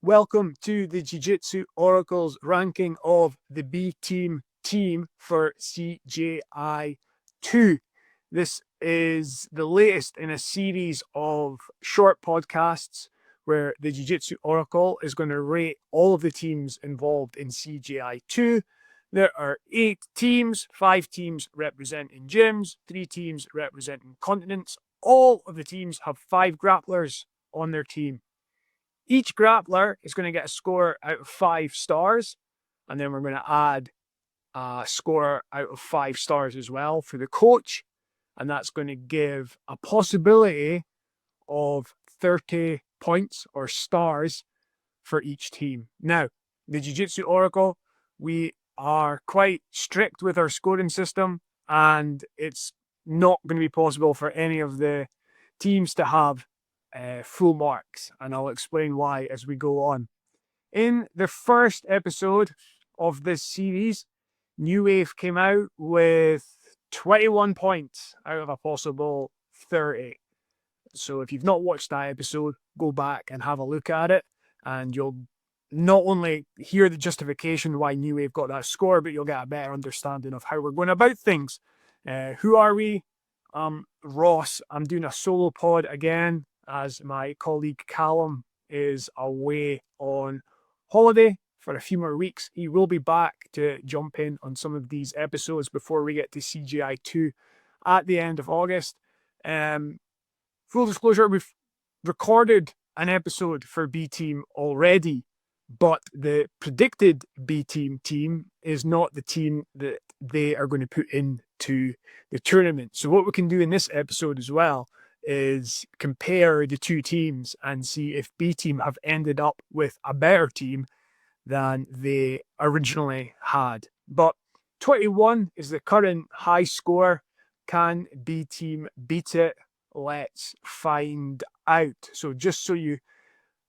Welcome to the Jiu Jitsu Oracle's ranking of the B team for CJI 2. This is the latest in a series of short podcasts where the Jiu Jitsu Oracle is going to rate all of the teams involved in CJI 2. There are 8 teams, 5 teams representing gyms, 3 teams representing continents. All of the teams have 5 grapplers on their team. Each grappler is going to get a score out of 5 stars, and then we're going to add a score out of 5 stars as well for the coach, and that's going to give a possibility of 30 points or stars for each team. Now, the Jiu Jitsu Oracle, we are quite strict with our scoring system, and it's not going to be possible for any of the teams to have full marks, and I'll explain why as we go on. In the first episode of this series, New Wave came out with 21 points out of a possible 30. So if you've not watched that episode, go back and have a look at it, and you'll not only hear the justification why New Wave got that score, but you'll get a better understanding of how we're going about things. Who are we? Ross. I'm doing a solo pod again, as my colleague Callum is away on holiday for a few more weeks. He will be back to jump in on some of these episodes before we get to CJI 2 at the end of August. Full disclosure, we've recorded an episode for B Team already, but the predicted B team is not the team that they are going to put into the tournament. So what we can do in this episode as well is compare the two teams and see if B team have ended up with a better team than they originally had. But 21 is the current high score. Can B team beat it? Let's find out. So just so you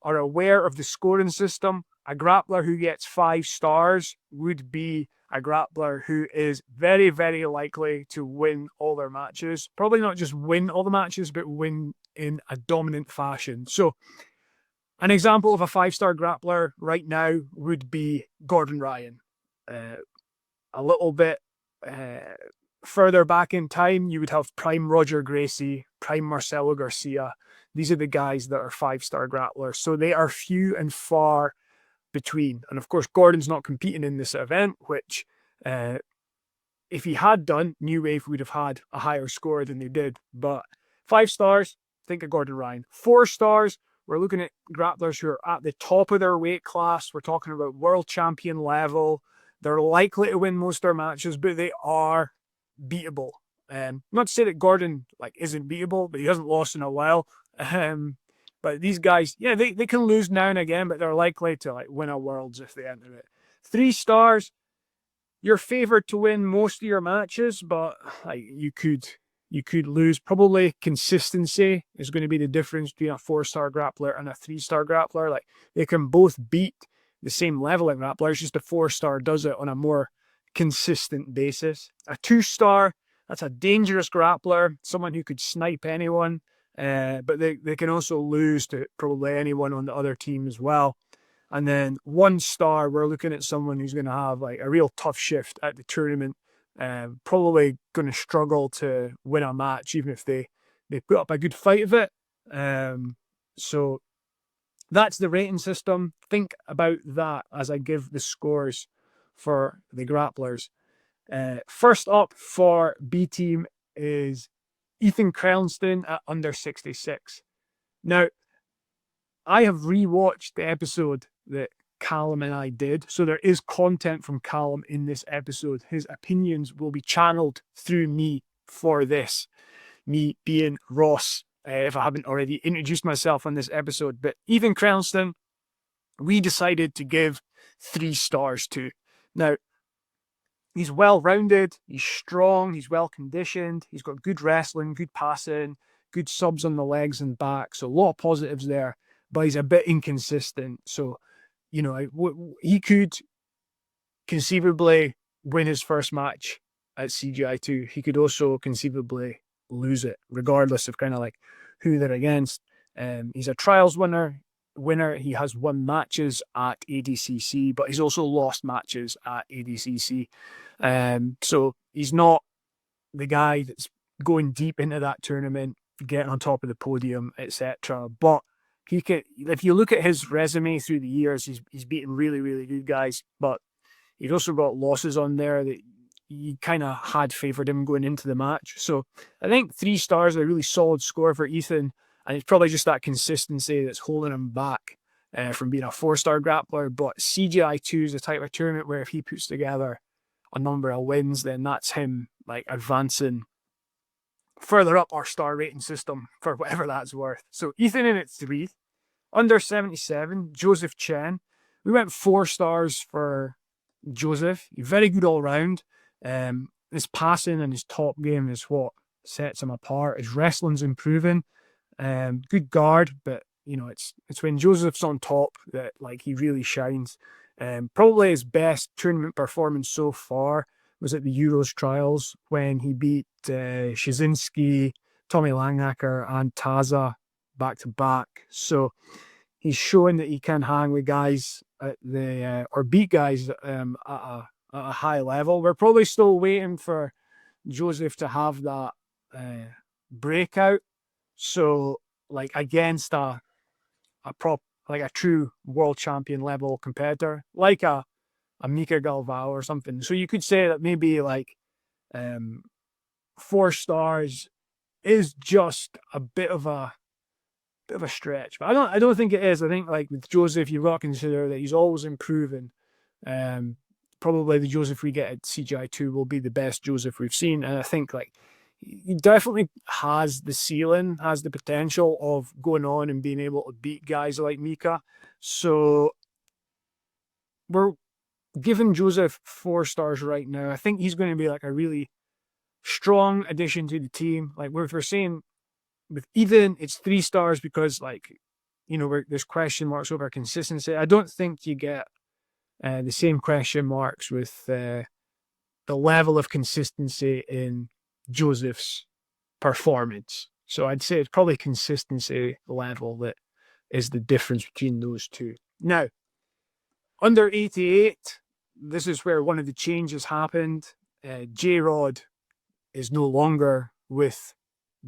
are aware of the scoring system, a grappler who gets 5 stars would be a grappler who is very, very likely to win all their matches. Probably not just win all the matches, but win in a dominant fashion. So an example of a 5-star grappler right now would be Gordon Ryan. A little bit further back in time, you would have prime Roger Gracie, prime Marcelo Garcia. These are the guys that are 5-star grapplers. So they are few and far between. And of course, Gordon's not competing in this event, which if he had done, New Wave would have had a higher score than they did. But 5 stars, think of Gordon Ryan. 4 stars, we're looking at grapplers who are at the top of their weight class. We're talking about world champion level. They're likely to win most of their matches, but they are beatable. Not to say that Gordon isn't beatable, but he hasn't lost in a while. But these guys, yeah, they can lose now and again, but they're likely to win a Worlds if they enter it. 3 stars, you're favored to win most of your matches, but you could lose. Probably consistency is going to be the difference between a 4-star grappler and a 3-star grappler. They can both beat the same level of grapplers, just a 4-star does it on a more consistent basis. A 2-star, that's a dangerous grappler, someone who could snipe anyone. But they can also lose to probably anyone on the other team as well. And then 1 star, we're looking at someone who's going to have a real tough shift at the tournament. Probably going to struggle to win a match, even if they put up a good fight of it. So that's the rating system. Think about that as I give the scores for the grapplers. First up for B team is Ethan Krellston at under 66. Now, I have rewatched the episode that Callum and I did, so there is content from Callum in this episode. His opinions will be channeled through me for this, me being Ross, if I haven't already introduced myself on this episode. But Ethan Krellston, we decided to give 3 stars to. Now, he's well-rounded, he's strong, he's well-conditioned, he's got good wrestling, good passing, good subs on the legs and back, so a lot of positives there, but he's a bit inconsistent. So, he could conceivably win his first match at CJI 2. He could also conceivably lose it, regardless of who they're against. He's a trials winner. winner. He has won matches at ADCC, but he's also lost matches at ADCC. So he's not the guy that's going deep into that tournament, getting on top of the podium, etc. But he can, if you look at his resume through the years, he's beaten really, really good guys, but he's also got losses on there that you kind of had favoured him going into the match. So I think 3 stars is a really solid score for Ethan, and it's probably just that consistency that's holding him back from being a 4-star grappler. But CJI 2 is the type of tournament where if he puts together a number of wins, then that's him like advancing further up our star rating system for whatever that's worth. So Ethan in at 3. Under 77, Joseph Chen. We went 4 stars for Joseph. He's very good all round. His passing and his top game is what sets him apart. His wrestling's improving. Good guard, but you know, it's when Joseph's on top that like he really shines. Probably his best tournament performance so far was at the Euros trials when he beat Shizinski, Tommy Langhacker, and Taza back to back. So he's showing that he can hang with guys at the or beat guys at a high level. We're probably still waiting for Joseph to have that breakout. So like against a true world champion level competitor, like a Mika Galvao or something. So you could say that maybe like 4 stars is just a bit of a stretch, but I don't think it is. I think like with Joseph, you've got to consider that he's always improving. Probably the Joseph we get at CJI 2 will be the best Joseph we've seen, and I think like he definitely has the ceiling, has the potential of going on and being able to beat guys like Mika. So we're giving Joseph 4 stars right now. I think he's going to be like a really strong addition to the team. Like we're saying with Ethan, it's 3 stars because like, you know, there's question marks over consistency. I don't think you get the same question marks with the level of consistency in Joseph's performance. So I'd say it's probably consistency level that is the difference between those two. Now, under 88, this is where one of the changes happened. J-Rod is no longer with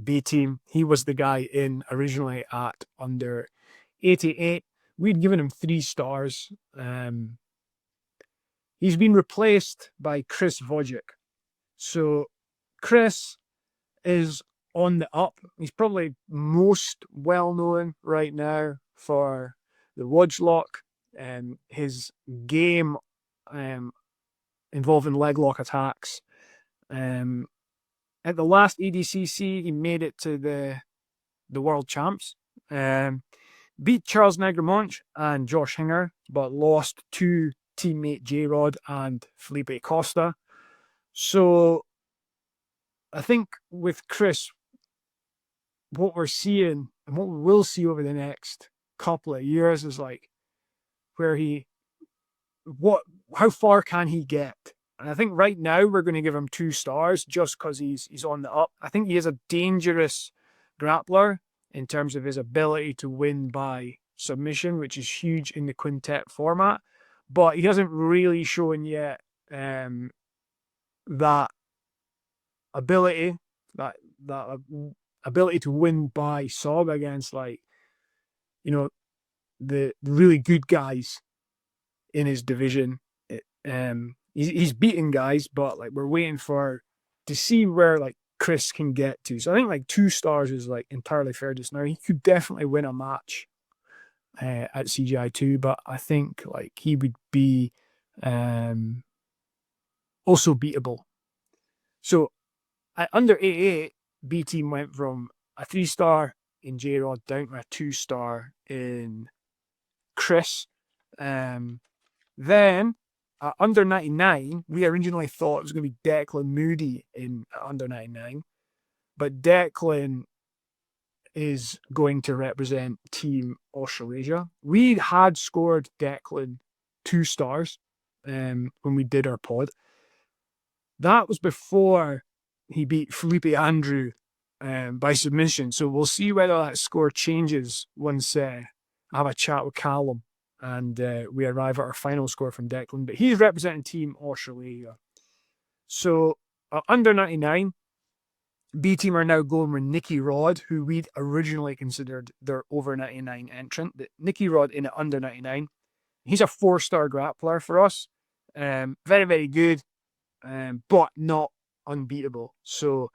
B team. He was the guy in originally at under 88. We'd given him 3 stars. He's been replaced by Chris Wojcik. So Chris is on the up. He's probably most well known right now for the Wodgelock and his game involving leg lock attacks. At the last ADCC, he made it to the World Champs. Beat Charles Negremont and Josh Hinger, but lost to teammate J-Rod and Felipe Costa. So I think with Chris, what we're seeing and what we will see over the next couple of years is like how far can he get? And I think right now we're going to give him 2 stars just because he's on the up. I think he is a dangerous grappler in terms of his ability to win by submission, which is huge in the quintet format. But he hasn't really shown yet that ability, that ability to win by sub against, like, you know, the really good guys in his division. He's beating guys, but like we're waiting to see where like Chris can get to. So I think like 2 stars is like entirely fair just now. He could definitely win a match at CJI 2, but I think like he would be also beatable. So at under 88, B team went from a 3-star in J-Rod down to a 2-star in Chris. Then at under 99, we originally thought it was going to be Declan Moody in under 99, but Declan is going to represent Team Australasia. We had scored Declan 2 stars when we did our pod. That was before he beat Felipe Andrew by submission. So we'll see whether that score changes once have a chat with Callum, and we arrive at our final score from Declan. But he's representing Team Australasia. So under 99, B team are now going with Nicky Rod, who we'd originally considered their over 99 entrant. But Nicky Rod in at under 99. He's a 4-star grappler for us. Very, very good, but not unbeatable. So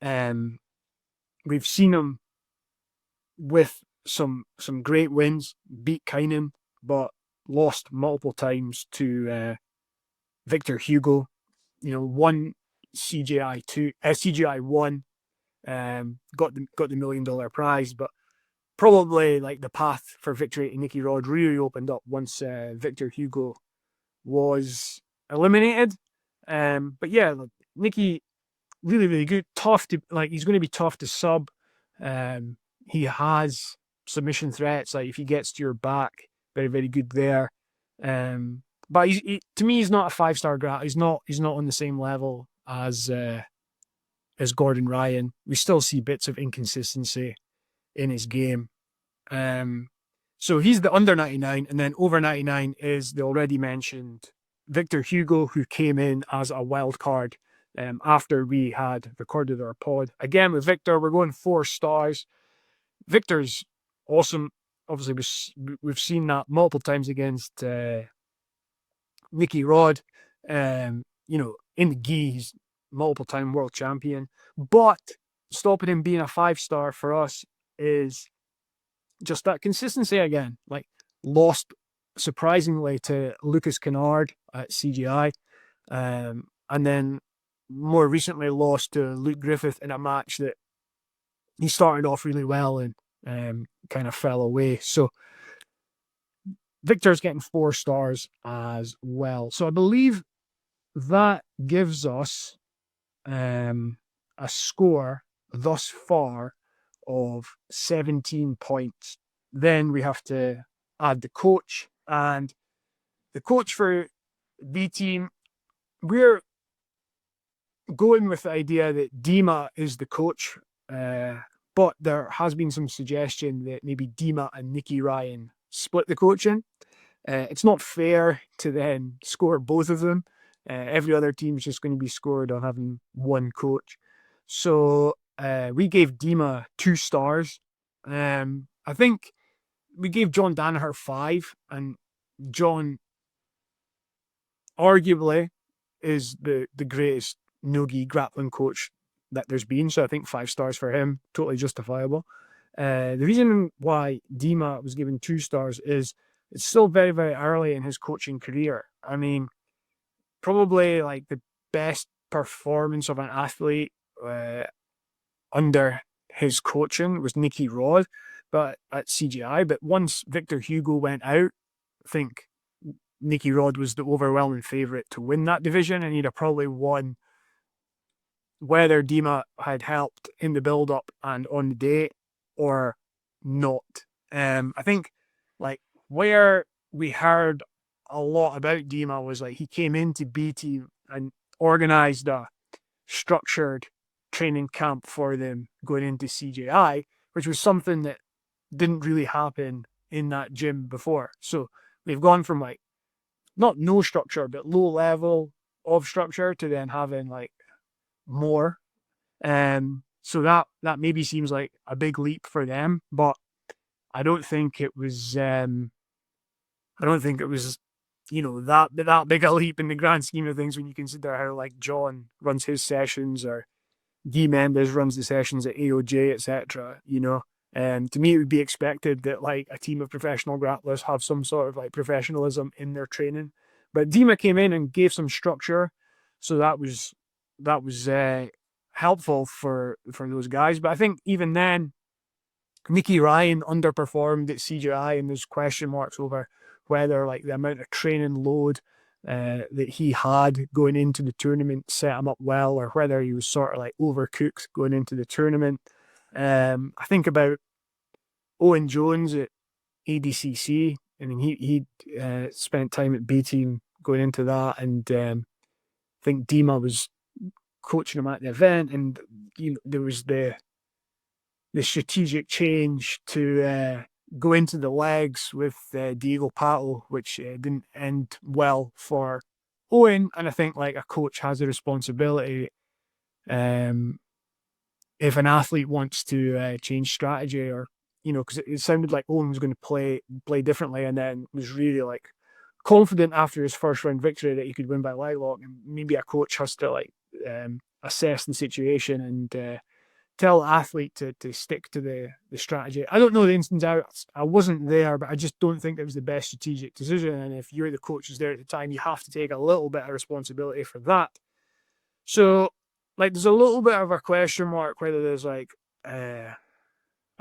we've seen him with some great wins, beat Kynan, but lost multiple times to Victor Hugo. Won CJI 2, CJI 1, got the $1 million prize, but probably like the path for victory to Nicky Rod really opened up once Victor Hugo was eliminated. But yeah, Nicky, really, really good. Tough to, he's going to be tough to sub. He has submission threats. Like if he gets to your back, very, very good there. But to me, he's not a 5-star grappler. He's not on the same level as Gordon Ryan. We still see bits of inconsistency in his game. So he's the under 99, and then over 99 is the already mentioned Victor Hugo, who came in as a wild card after we had recorded our pod. Again, with Victor, we're going 4 stars. Victor's awesome. Obviously, we've seen that multiple times against Nicky Rod. In the gi, he's multiple-time world champion. But stopping him being a 5-star for us is just that consistency again. Like, lost surprisingly to Lucas Kennard at CJI. And then more recently lost to Luke Griffith in a match that he started off really well and kind of fell away. So Victor's getting 4 stars as well. So I believe that gives us a score thus far of 17 points. Then we have to add the coach, and the coach for B team, we're going with the idea that Dima is the coach, but there has been some suggestion that maybe Dima and Nicky Ryan split the coaching. It's not fair to then score both of them. Every other team is just going to be scored on having one coach. So we gave Dima 2 stars. I think we gave John Danaher 5, and John arguably is the greatest no-gi grappling coach that there's been. So I think 5 stars for him, totally justifiable. The reason why Dima was given 2 stars is it's still very, very early in his coaching career. I mean, probably like the best performance of an athlete under his coaching was Nicky Rod, but at CJI. But once Victor Hugo went out, I think Nicky Rod was the overwhelming favourite to win that division, and he'd have probably won whether Dima had helped in the build-up and on the day or not. I think like where we heard a lot about Dima was like he came into B team and organised a structured training camp for them going into CJI, which was something that didn't really happen in that gym before. So we've gone from like not no structure, but low level of structure to then having like more. So that maybe seems like a big leap for them, but I don't think it was that big a leap in the grand scheme of things when you consider how like John runs his sessions or Guy Mendes runs the sessions at AOJ, etc. To me, it would be expected that like a team of professional grapplers have some sort of like professionalism in their training. But Dima came in and gave some structure, so that was helpful for those guys. But I think even then, Nicky Ryan underperformed at CJI, and there's question marks over whether like the amount of training load that he had going into the tournament set him up well, or whether he was sort of like overcooked going into the tournament. I think about Owen Jones at ADCC. I mean, he spent time at B team going into that, and I think Dima was coaching him at the event, and there was the strategic change to go into the legs with Diego Pato, which didn't end well for Owen. And I think like a coach has a responsibility if an athlete wants to change strategy, or because it sounded like Owen was going to play differently, and then was really like confident after his first round victory that he could win by leg lock. And maybe a coach has to like assess the situation and tell the athlete to stick to the strategy. I don't know the ins and outs. I wasn't there, but I just don't think it was the best strategic decision. And if you're the coach who's there at the time, you have to take a little bit of responsibility for that. So, like, there's a little bit of a question mark whether there's like a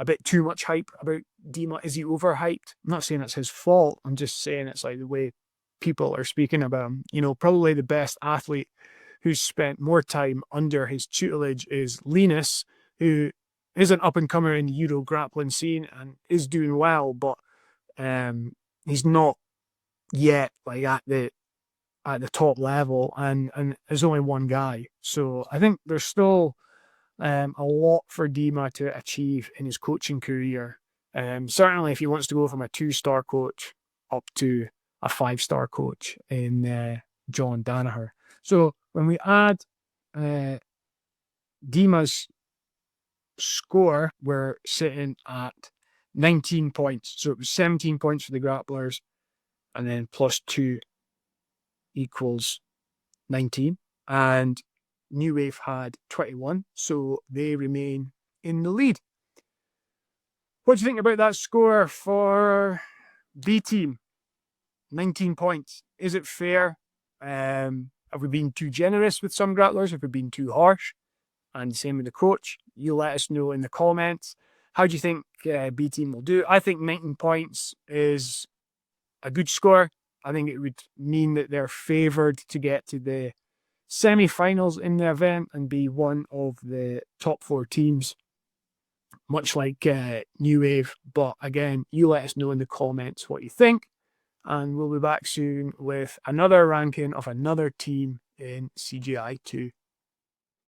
bit too much hype about Dima. Is he overhyped? I'm not saying it's his fault. I'm just saying it's like the way people are speaking about him. Probably the best athlete who's spent more time under his tutelage is Linus, who is an up-and-comer in the Euro grappling scene and is doing well, but he's not yet like at the top level, and there's only one guy. So I think there's still a lot for Dima to achieve in his coaching career. Certainly if he wants to go from a 2-star coach up to a 5-star coach in John Danaher. So when we add Dima's score, we're sitting at 19 points. So it was 17 points for the grapplers, and then plus 2 equals 19. And New Wave had 21, so they remain in the lead. What do you think about that score for B team? 19 points. Is it fair? Have we been too generous with some grapplers? Have we been too harsh? And the same with the coach. You let us know in the comments. How do you think B team will do? I think 19 points is a good score. I think it would mean that they're favoured to get to the semi-finals in the event and be one of the top 4 teams, much like New Wave. But again, you let us know in the comments what you think, and we'll be back soon with another ranking of another team in CJI 2.